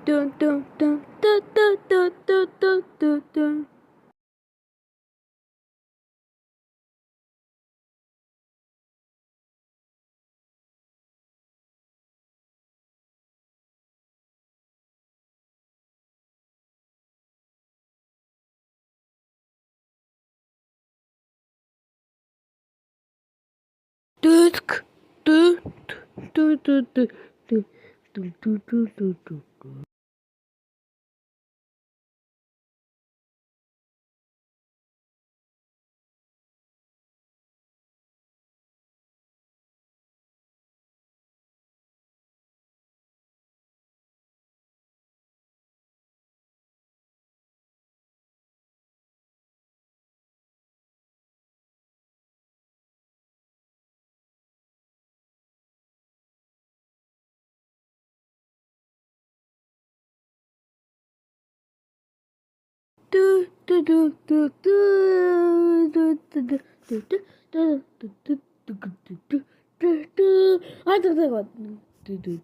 Dun dun dun dun dun dun dun dun dun dun. Dusk. Du du du du du du du du du du. Du du du du du du du du du du du du du du du du. I don't know what do do.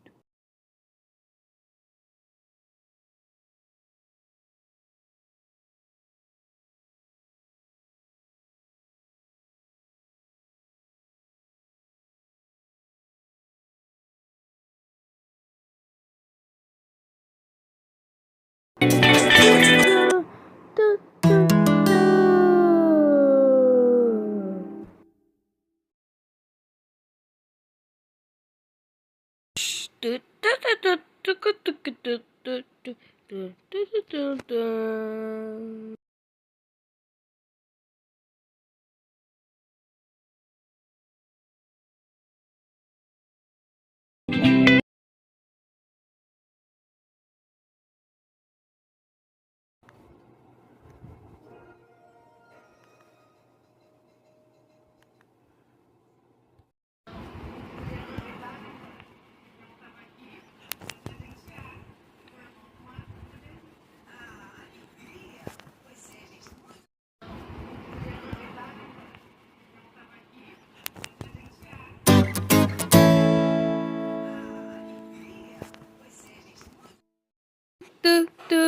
Du du.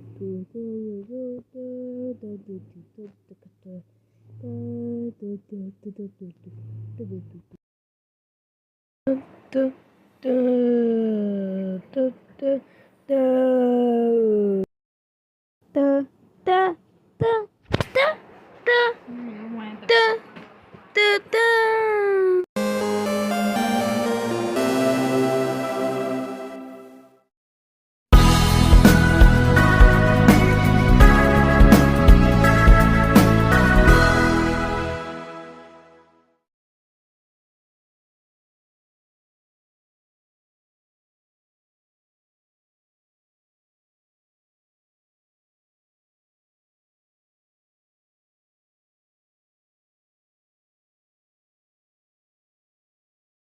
Du du du. Du du du du du du du du du du du du du. Da da da da da da da da.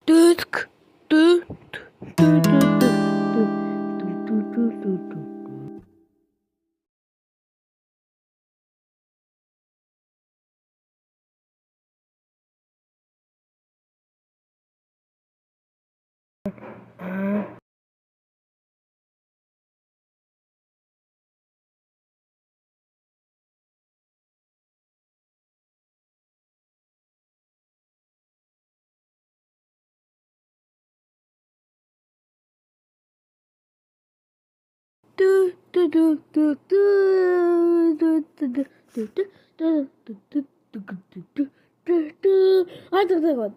Dusk. Du du du du du du du du. Du du du du du du du du du du du du du du du du. I don't know what.